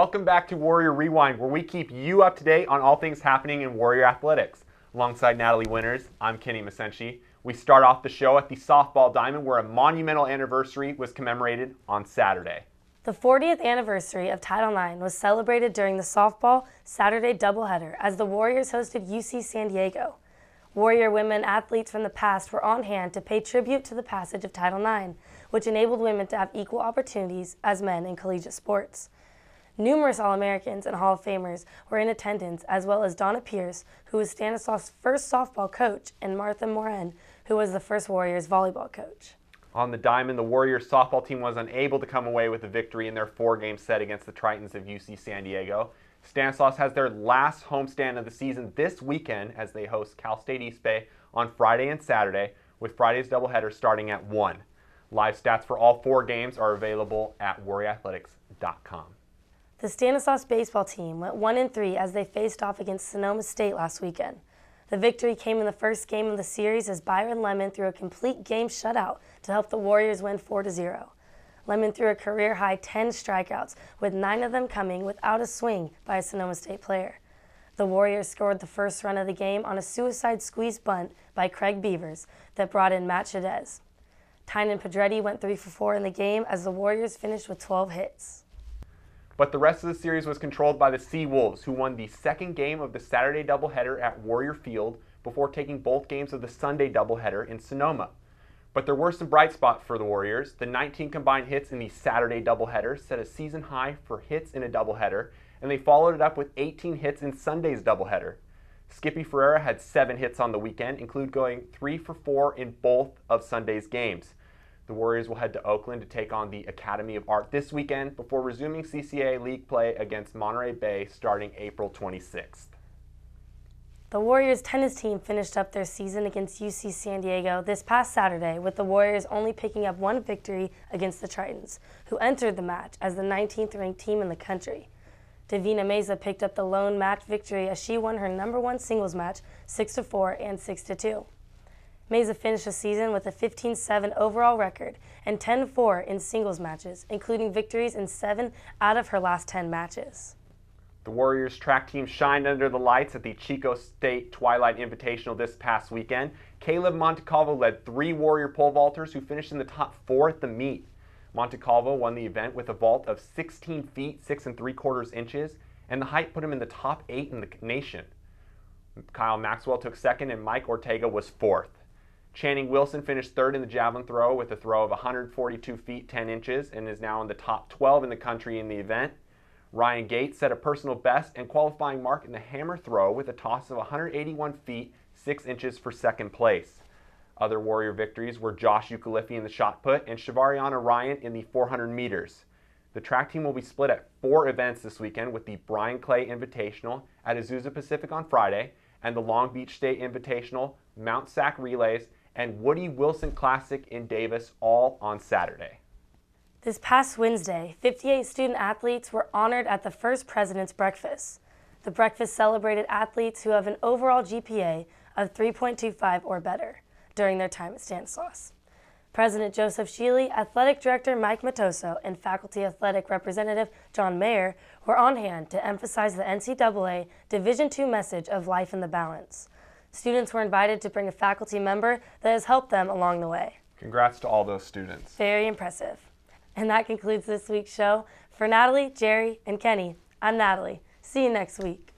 Welcome back to Warrior Rewind, where we keep you up to date on all things happening in Warrior athletics. Alongside Natalie Winters, I'm Kenny Masenshi. We start off the show at the softball diamond, where a monumental anniversary was commemorated on Saturday. The 40th anniversary of Title IX was celebrated during the softball Saturday doubleheader as the Warriors hosted UC San Diego. Warrior women athletes from the past were on hand to pay tribute to the passage of Title IX, which enabled women to have equal opportunities as men in collegiate sports. Numerous All-Americans and Hall of Famers were in attendance, as well as Donna Pierce, who was Stanislaus' first softball coach, and Martha Morin, who was the first Warriors volleyball coach. On the diamond, the Warriors softball team was unable to come away with a victory in their four-game set against the Tritons of UC San Diego. Stanislaus has their last homestand of the season this weekend as they host Cal State East Bay on Friday and Saturday, with Friday's doubleheader starting at 1. Live stats for all four games are available at warriorathletics.com. The Stanislaus baseball team went 1-3 as they faced off against Sonoma State last weekend. The victory came in the first game of the series as Byron Lemon threw a complete game shutout to help the Warriors win 4-0. Lemon threw a career-high 10 strikeouts, with 9 of them coming without a swing by a Sonoma State player. The Warriors scored the first run of the game on a suicide squeeze bunt by Craig Beavers that brought in Matt Chadez. Tynan Pedretti went 3 for 4 in the game as the Warriors finished with 12 hits. But the rest of the series was controlled by the Sea Wolves, who won the second game of the Saturday doubleheader at Warrior Field before taking both games of the Sunday doubleheader in Sonoma. But there were some bright spots for the Warriors. The 19 combined hits in the Saturday doubleheader set a season high for hits in a doubleheader, and they followed it up with 18 hits in Sunday's doubleheader. Skippy Ferreira had 7 hits on the weekend, including going 3 for 4 in both of Sunday's games. The Warriors will head to Oakland to take on the Academy of Art this weekend before resuming CCAA league play against Monterey Bay starting April 26th. The Warriors tennis team finished up their season against UC San Diego this past Saturday, with the Warriors only picking up one victory against the Tritons, who entered the match as the 19th ranked team in the country. Davina Meza picked up the lone match victory as she won her #1 singles match 6-4 and 6-2. Meza finished the season with a 15-7 overall record and 10-4 in singles matches, including victories in 7 out of her last 10 matches. The Warriors track team shined under the lights at the Chico State Twilight Invitational this past weekend. Caleb Montecalvo led 3 Warrior pole vaulters who finished in the top 4 at the meet. Montecalvo won the event with a vault of 16 feet 6 3/4 inches, and the height put him in the top 8 in the nation. Kyle Maxwell took second and Mike Ortega was 4th. Channing Wilson finished 3rd in the javelin throw with a throw of 142 feet 10 inches and is now in the top 12 in the country in the event. Ryan Gates set a personal best and qualifying mark in the hammer throw with a toss of 181 feet 6 inches for second place. Other Warrior victories were Josh Ucalifi in the shot put and Shavariana Ryan in the 400 meters. The track team will be split at 4 events this weekend, with the Brian Clay Invitational at Azusa Pacific on Friday and the Long Beach State Invitational, Mount Sac Relays, and Woody Wilson Classic in Davis, all on Saturday. This past Wednesday, 58 student athletes were honored at the first President's Breakfast. The breakfast celebrated athletes who have an overall GPA of 3.25 or better during their time at Stanislaus. President Joseph Shealy, Athletic Director Mike Matoso, and Faculty Athletic Representative John Mayer were on hand to emphasize the NCAA Division II message of life in the balance. Students were invited to bring a faculty member that has helped them along the way. Congrats to all those students. Very impressive. And that concludes this week's show. For Natalie, Jerry, and Kenny, I'm Natalie. See you next week.